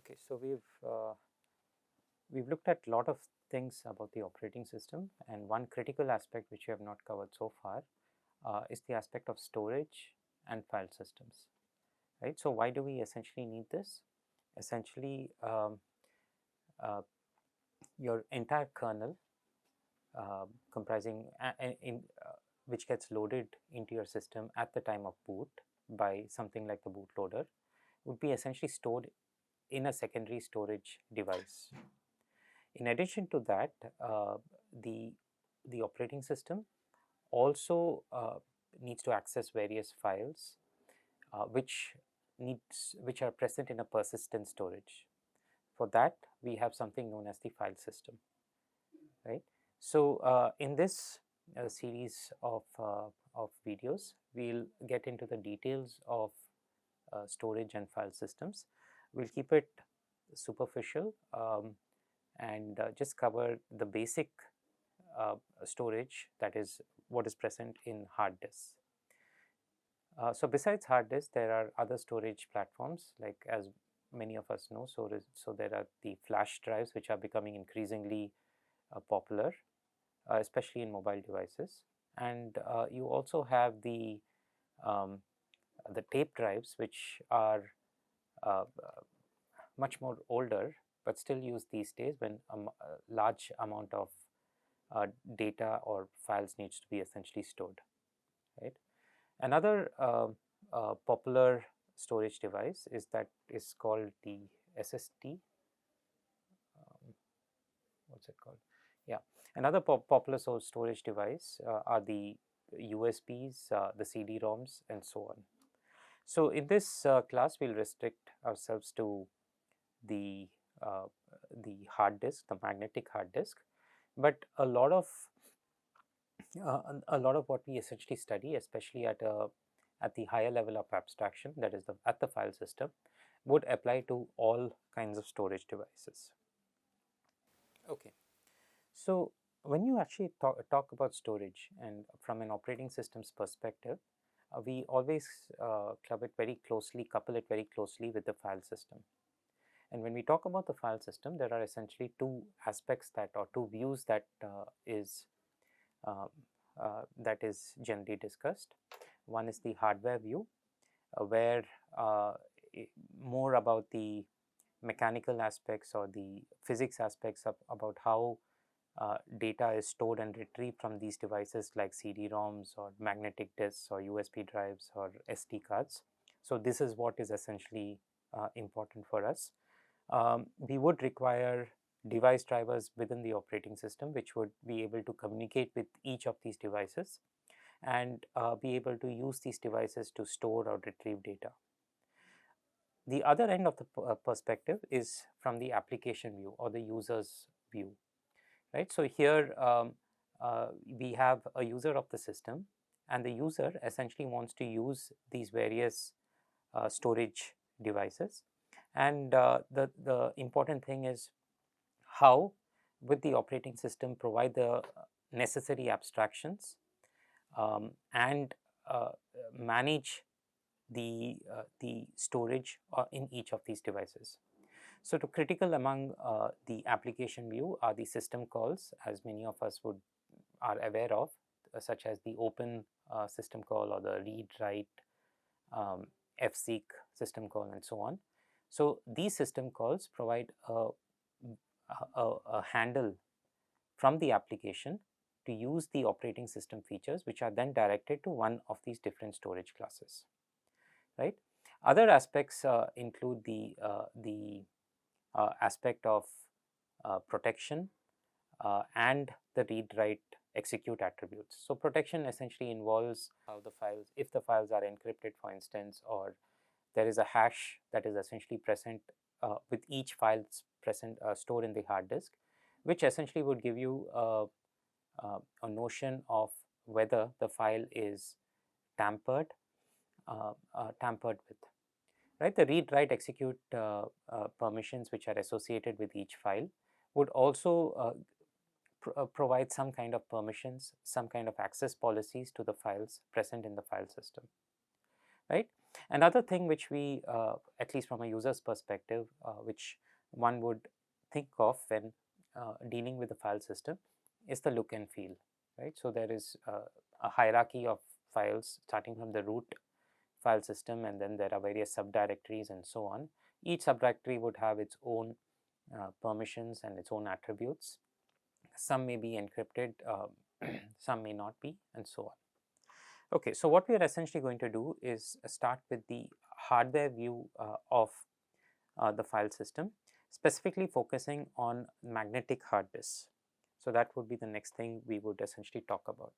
Okay, so we've looked at a lot of things about the operating system, and one critical aspect which we have not covered so far is the aspect of storage and file systems, right? So why do we essentially need this? Essentially, uh, your entire kernel comprising which gets loaded into your system at the time of boot by something like the bootloader would be essentially stored in a secondary storage device. In addition to that, the the operating system also needs to access various files which are present in a persistent storage. For that, we have something known as the file system, right? So in this series of videos, we'll get into the details of storage and file systems. We'll keep it superficial and just cover the basic storage, that is what is present in hard disks. So besides hard disk, there are other storage platforms, like as many of us know. So there are the flash drives, which are becoming increasingly popular, especially in mobile devices. And you also have the tape drives, which are much more older, but still used these days when a large amount of data or files needs to be essentially stored, right? Another popular storage device is called the SSD. What's it called? Yeah, another popular storage device are the USBs, the CD-ROMs, and so on. So in this class, we'll restrict ourselves to the hard disk, the magnetic hard disk, but a lot of what we essentially study, especially at the higher level of abstraction, that is at the file system, would apply to all kinds of storage devices. Okay, so when you actually talk about storage, and from an operating system's perspective, we always couple it very closely with the file system. And when we talk about the file system, there are essentially two aspects or two views that is generally discussed. One is the hardware view, where more about the mechanical aspects or the physics aspects about how data is stored and retrieved from these devices like CD-ROMs or magnetic disks or USB drives or SD cards. So this is what is essentially important for us. We would require device drivers within the operating system, which would be able to communicate with each of these devices and be able to use these devices to store or retrieve data. The other end of the perspective is from the application view or the user's view, right? So here we have a user of the system, and the user essentially wants to use these various storage devices. And the important thing is how would the operating system provide the necessary abstractions and manage the storage in each of these devices. So to critical among the application view are the system calls, as many of us are aware of, such as the open system call or the read write, fseek system call, and so on. So these system calls provide a handle from the application to use the operating system features, which are then directed to one of these different storage classes, right? Other aspects include the aspect of protection and the read write execute attributes. So protection essentially involves how if the files are encrypted, for instance, or there is a hash that is essentially present with each file stored in the hard disk, which essentially would give you a notion of whether the file is tampered with. Right, the read write execute permissions which are associated with each file would also provide some kind of permissions, some kind of access policies to the files present in the file system, right? Another thing which we, at least from a user's perspective, which one would think of when dealing with the file system, is the look and feel, right? So there is a hierarchy of files starting from the root file system, and then there are various subdirectories and so on. Each subdirectory would have its own permissions and its own attributes. Some may be encrypted, some may not be, and so on. Okay, so what we are essentially going to do is start with the hardware view of the file system, specifically focusing on magnetic hard disks. So that would be the next thing we would essentially talk about.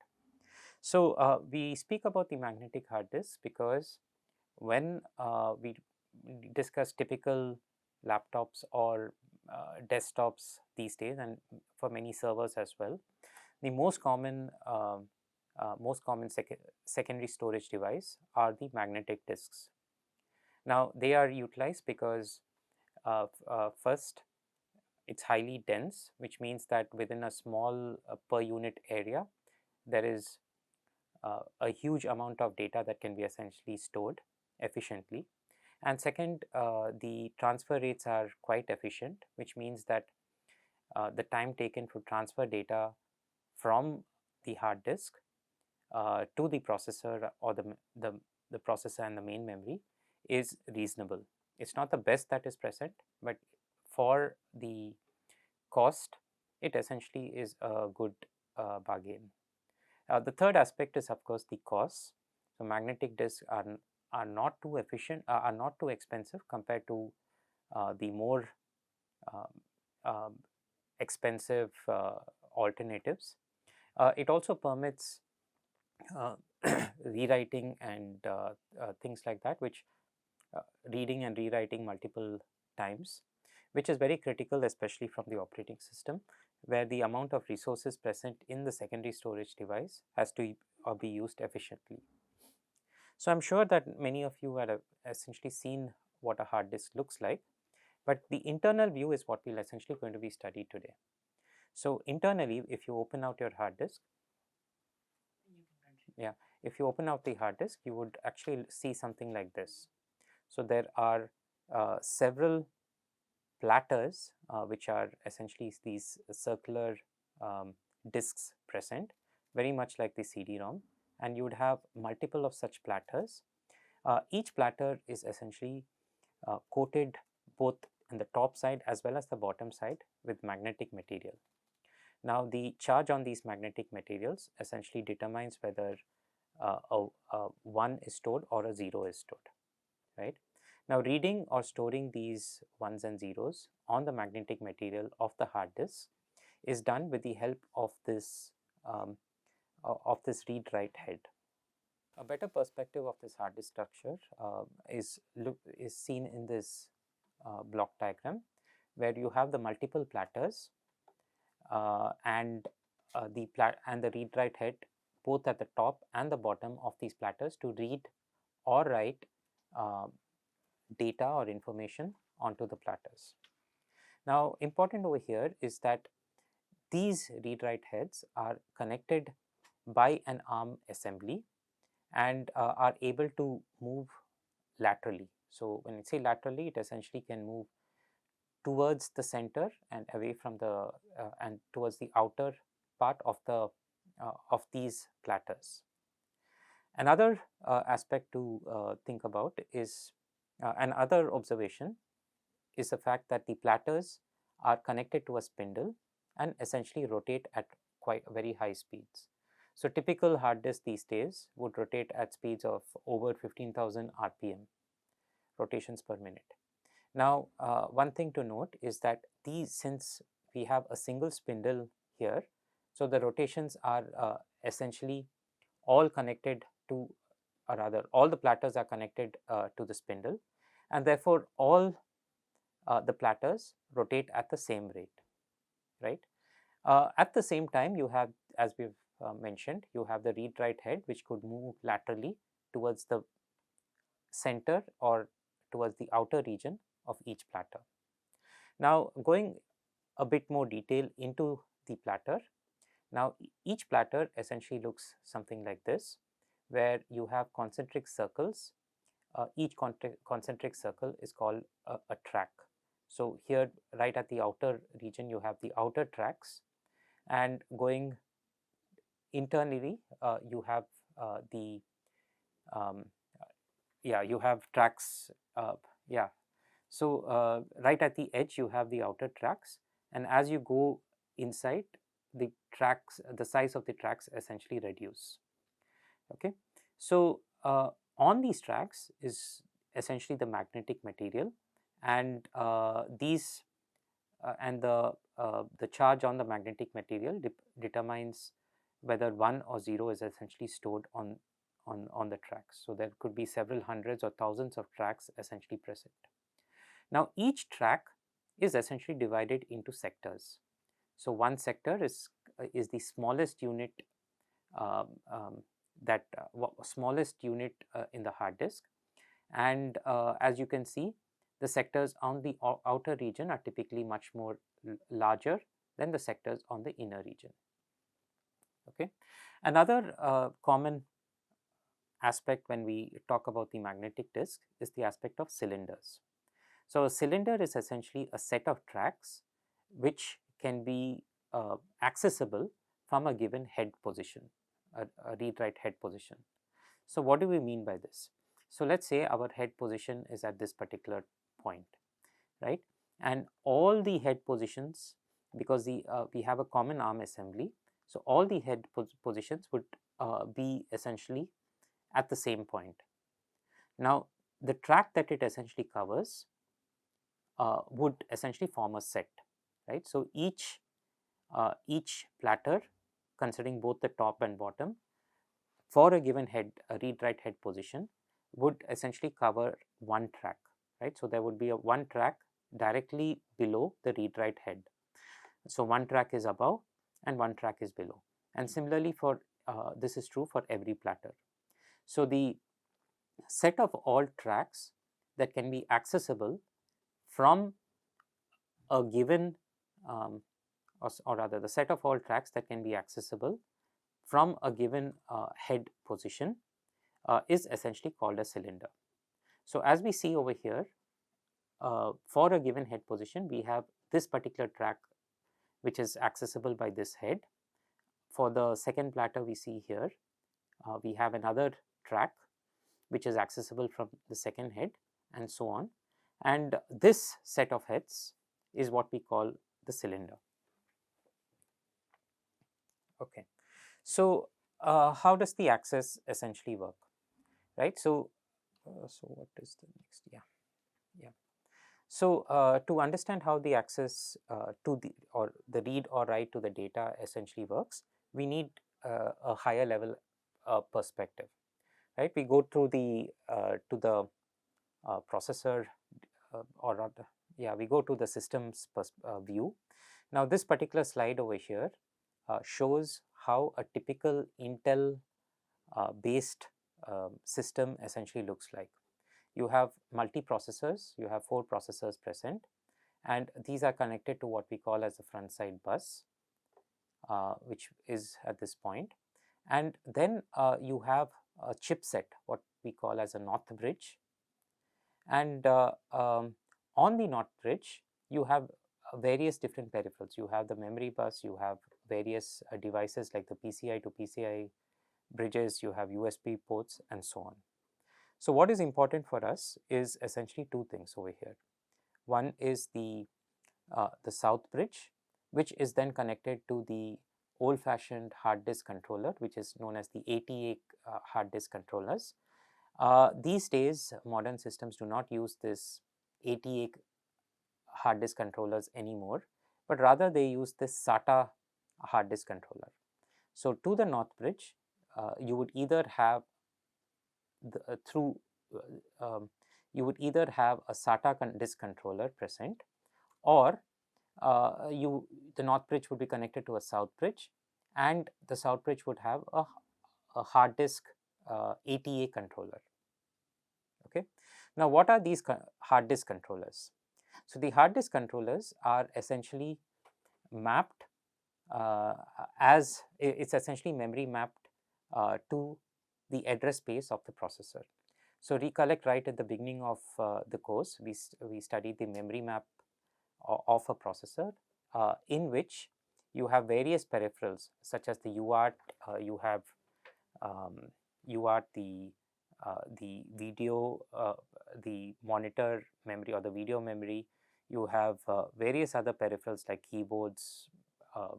So we speak about the magnetic hard disk because when we discuss typical laptops or desktops these days, and for many servers as well, the most common secondary storage device are the magnetic disks. Now they are utilized because first, it's highly dense, which means that within a small per unit area there is a huge amount of data that can be essentially stored efficiently. And second, the transfer rates are quite efficient, which means that the time taken to transfer data from the hard disk to the processor or the processor and the main memory is reasonable. It's not the best that is present, but for the cost, it essentially is a good bargain. The third aspect is, of course, the cost. So magnetic disks are not too efficient, are not too expensive compared to the more um, um, expensive alternatives. It also permits uh, rewriting and things like that, which reading and rewriting multiple times, which is very critical, especially from the operating system, where the amount of resources present in the secondary storage device has to be used efficiently. So I'm sure that many of you have essentially seen what a hard disk looks like, but the internal view is what we'll essentially going to be studied today. So internally, if you open out your hard disk, yeah, if you open out the hard disk, you would actually see something like this. So there are several platters, which are essentially these circular disks present, very much like the CD-ROM, and you would have multiple of such platters. Each platter is essentially coated both in the top side as well as the bottom side with magnetic material. Now the charge on these magnetic materials essentially determines whether a 1 is stored or a 0 is stored, right? Now reading or storing these ones and zeros on the magnetic material of the hard disk is done with the help of this read write head. A better perspective of this hard disk structure is seen in this block diagram, where you have the multiple platters and the read write head both at the top and the bottom of these platters to read or write uh, data or information onto the platters. Now important over here is that these read write heads are connected by an arm assembly and are able to move laterally. So when I say laterally, it essentially can move towards the center and away from the and towards the outer part of these platters. Another aspect to think about is another observation is the fact that the platters are connected to a spindle and essentially rotate at quite very high speeds. So typical hard disk these days would rotate at speeds of over 15,000 RPM, rotations per minute. Now, one thing to note is that since we have a single spindle here, so the rotations are essentially all connected to, or rather, all the platters are connected to the spindle, and therefore all the platters rotate at the same rate, right? At the same time, you have, as we've mentioned, you have the read write head, which could move laterally towards the center or towards the outer region of each platter. Now, going a bit more detail into the platter. Now, each platter essentially looks something like this, where you have concentric circles each concentric circle is called a track. So here, right at the outer region, you have the outer tracks, and going internally, you have the um, yeah, you have tracks. Yeah, so right at the edge, you have the outer tracks, and as you go inside, the tracks, the size of the tracks essentially reduce. Okay, so on these tracks is essentially the magnetic material, and these and the charge on the magnetic material determines whether 1 or 0 is essentially stored on the tracks. So there could be several hundreds or thousands of tracks essentially present. Now each track is essentially divided into sectors. So one sector is the smallest unit, um, um, that smallest unit in the hard disk, and as you can see, the sectors on the outer region are typically much more larger than the sectors on the inner region. Okay, another common aspect when we talk about the magnetic disk is the aspect of cylinders. So a cylinder is essentially a set of tracks which can be accessible from a given head position, a read-write head position. So what do we mean by this? So let's say our head position is at this particular point, right? And all the head positions, because we have a common arm assembly, so all the head positions would be essentially at the same point. Now the track that it essentially covers would essentially form a set, right? So each platter, considering both the top and bottom, for a given head, a read-write head position, would essentially cover one track, right? So there would be a one track directly below the read-write head. So one track is above and one track is below, and similarly for this is true for every platter. So the set of all tracks that can be accessible from a given or rather the set of all tracks that can be accessible from a given head position is essentially called a cylinder. So as we see over here, for a given head position, we have this particular track which is accessible by this head. For the second platter we see here, we have another track which is accessible from the second head, and so on. And this set of heads is what we call the cylinder. Okay, so how does the access essentially work, right? So what is the next? Yeah. So to understand how the access to the read or write to the data essentially works, we need a higher level perspective, right? We go through the to the processor, or rather, yeah, we go to the systems view. Now this particular slide over here shows how a typical Intel based system essentially looks like. You have multi-processors, you have 4 processors present, and these are connected to what we call as the front side bus, which is at this point. And then you have a chipset, what we call as a north bridge. And on the north bridge, you have various different peripherals. You have the memory bus, you have various devices like the PCI to PCI bridges, you have USB ports, and so on. So what is important for us is essentially 2 things over here. One is the south bridge, which is then connected to the old-fashioned hard disk controller, which is known as the ATA hard disk controllers. These days, modern systems do not use this ATA hard disk controllers anymore, but rather they use this SATA hard disk controller. So to the north bridge, you would either have you would either have a SATA disk controller present, or the north bridge would be connected to a south bridge, and the south bridge would have a hard disk ATA controller. Okay. Now, what are these hard disk controllers? So the hard disk controllers are essentially mapped as it's essentially memory mapped to the address space of the processor. So recollect, right at the beginning of the course, we studied the memory map of a processor, in which you have various peripherals such as the UART, you have um, UART, the video, the monitor memory or the video memory. You have various other peripherals like keyboards uh,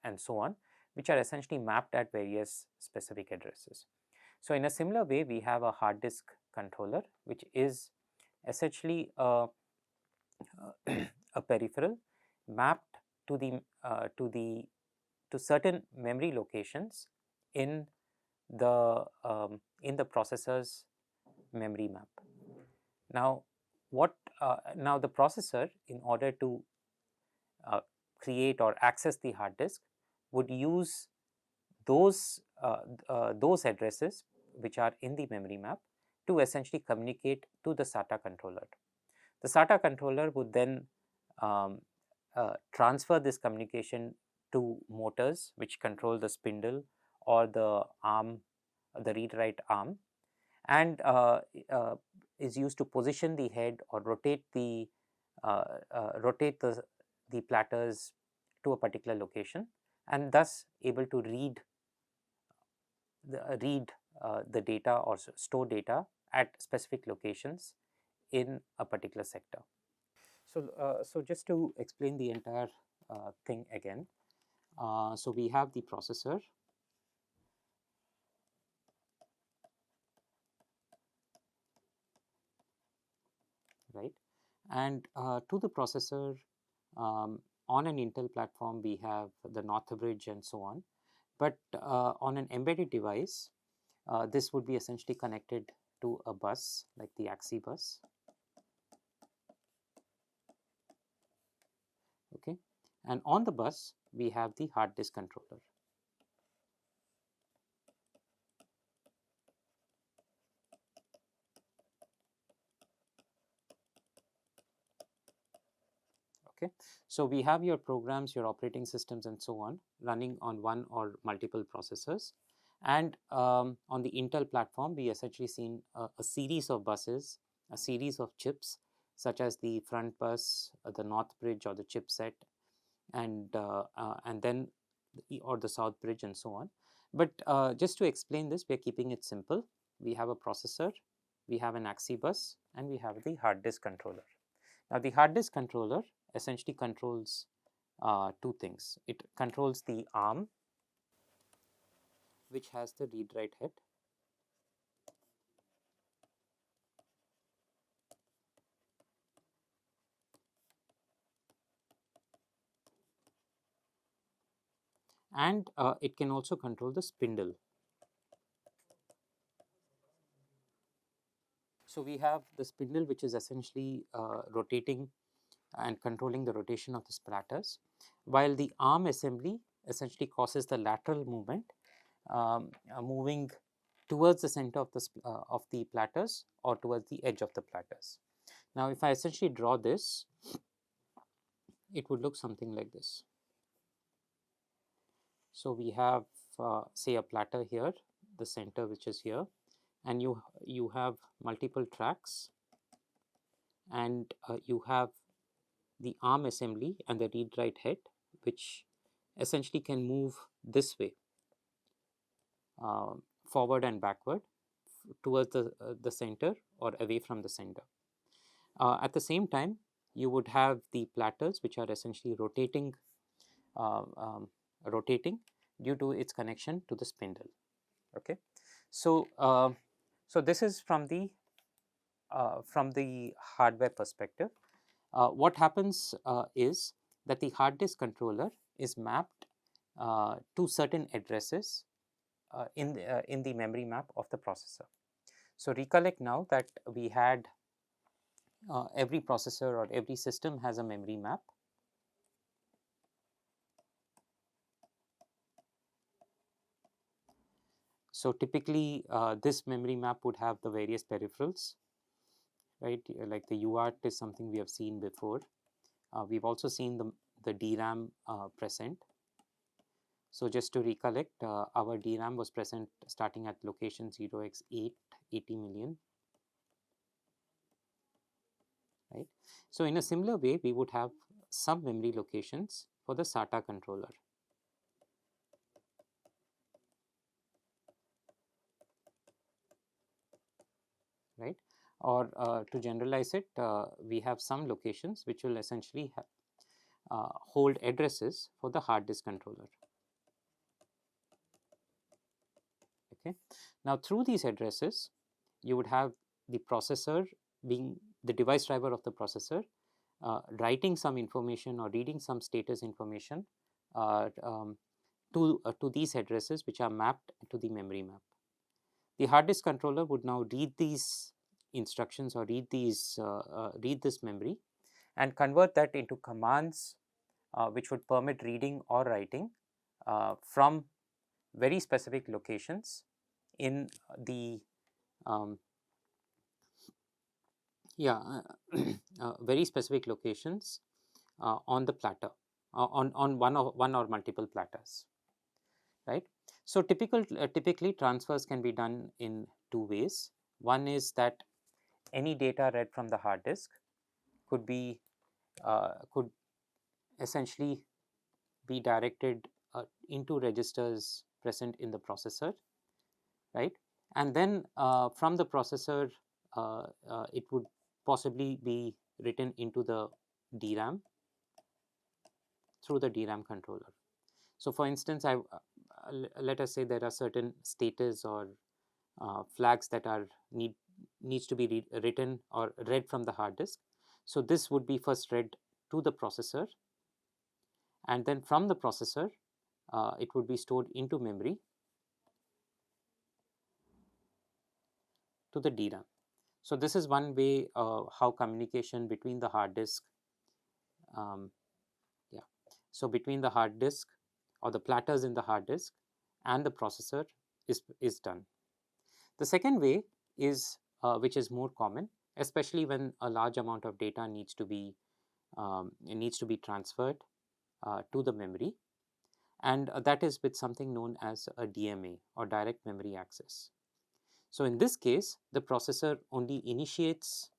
and so on, which are essentially mapped at various specific addresses. So in a similar way, we have a hard disk controller, which is essentially a peripheral mapped to to certain memory locations in the processor's memory map. Now, now the processor, in order to uh, create or access the hard disk, would use those addresses which are in the memory map to essentially communicate to the SATA controller. The SATA controller would then um, transfer this communication to motors which control the spindle or the arm, the read-write arm, and is used to position the head or rotate the platters to a particular location, and thus able to read the data or store data at specific locations in a particular sector. So just to explain the entire thing again, so we have the processor, right? And to the processor, on an Intel platform, we have the North Bridge and so on. But on an embedded device, this would be essentially connected to a bus like the AXI bus. Okay, and on the bus we have the hard disk controller. Okay, so we have your programs, your operating systems and so on running on one or multiple processors, and on the Intel platform we essentially seen a series of buses, a series of chips such as the front bus, the North Bridge or the chipset, and then or the South Bridge and so on. But just to explain this, we are keeping it simple. We have a processor, we have an AXI bus, and we have the hard disk controller. Now the hard disk controller essentially controls two things. It controls the ARM, which has the read-write head, and it can also control the spindle. So we have the spindle, which is essentially rotating and controlling the rotation of the splatters, while the arm assembly essentially causes the lateral movement, moving towards the center of the platters or towards the edge of the platters. Now, if I essentially draw this, it would look something like this. So we have say a platter here, the center which is here, and you have multiple tracks, and you have the arm assembly and the read-write head, which essentially can move this way, forward and backward towards the center or away from the center. At the same time, you would have the platters which are essentially uh, um, rotating due to its connection to the spindle. Okay, so so this is from the hardware perspective. What happens is that the hard disk controller is mapped to certain addresses in the memory map of the processor. So recollect now that we had every processor or every system has a memory map. So typically this memory map would have the various peripherals, right? Like the UART is something we have seen before. We've also seen the DRAM present. So just to recollect, our DRAM was present starting at location 0x8, 80 million. right? So in a similar way, we would have some memory locations for the SATA controller. Right, or to generalize it, we have some locations which will essentially hold addresses for the hard disk controller. Okay, now through these addresses, you would have the processor being the device driver of the processor, writing some information or reading some status information to these addresses, which are mapped to the memory map. The hard disk controller would now read these instructions or read this memory and convert that into commands which would permit reading or writing from very specific locations in the very specific locations on the platter, on one or multiple platters, right? So typically transfers can be done in two ways. One is that any data read from the hard disk could could essentially be directed into registers present in the processor, right? And then from the processor, it would possibly be written into the DRAM through the DRAM controller. So for instance, let us say there are certain status or flags that needs to be written or read from the hard disk. So this would be first read to the processor, and then from the processor, it would be stored into memory to the DRAM. So this is one way how communication between the hard disk, so between the hard disk or the platters in the hard disk and the processor is done. The second way is which is more common, especially when a large amount of data needs to be transferred to the memory, and that is with something known as a DMA or direct memory access. So in this case, the processor only initiates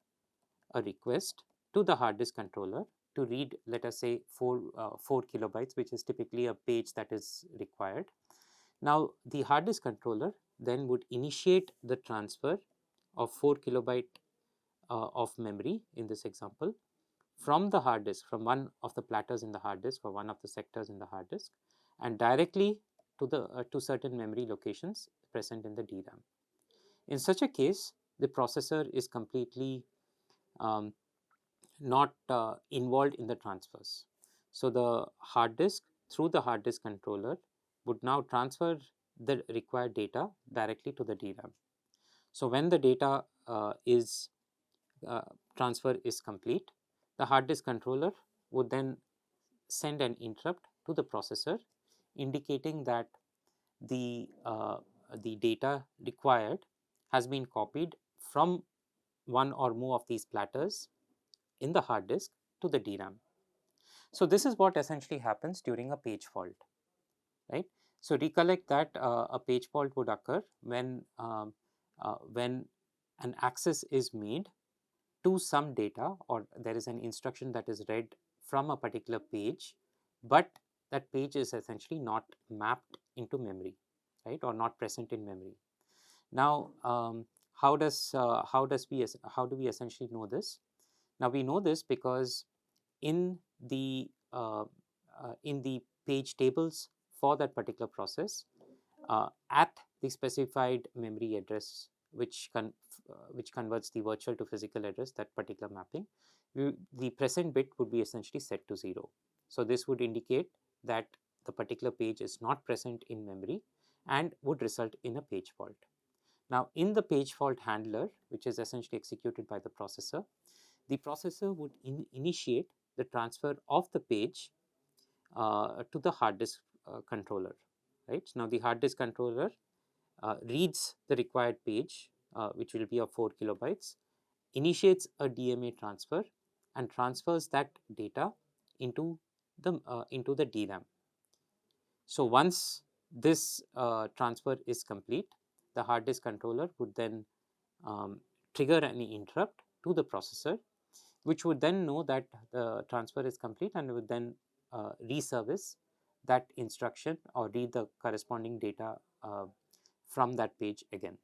a request to the hard disk controller to read, let us say, 4 kilobytes, which is typically a page that is required. Now the hard disk controller then would initiate the transfer of 4 kilobyte of memory in this example from the hard disk, from one of the platters in the hard disk or one of the sectors in the hard disk, and directly to certain memory locations present in the DRAM. In such a case, the processor is completely not involved in the transfers. So the hard disk, through the hard disk controller, would now transfer the required data directly to the DRAM. So when the data transfer is complete, the hard disk controller would then send an interrupt to the processor, indicating that the data required has been copied from one or more of these platters in the hard disk to the DRAM. So this is what essentially happens during a page fault, right? So recollect that a page fault would occur when an access is made to some data, or there is an instruction that is read from a particular page, but that page is essentially not mapped into memory, right, or not present in memory. Now, how do we essentially know this? Now we know this because in the page tables for that particular process, at the specified memory address, which converts the virtual to physical address, that particular mapping, the present bit would be essentially set to 0. So this would indicate that the particular page is not present in memory and would result in a page fault. Now in the page fault handler, which is essentially executed by the processor would initiate the transfer of the page to the hard disk controller, right? Now the hard disk controller reads the required page, which will be of 4 kilobytes, initiates a DMA transfer and transfers that data into the DRAM. So once this transfer is complete, the hard disk controller would then trigger an interrupt to the processor, which would then know that the transfer is complete and would then reservice that instruction or read the corresponding data from that page again.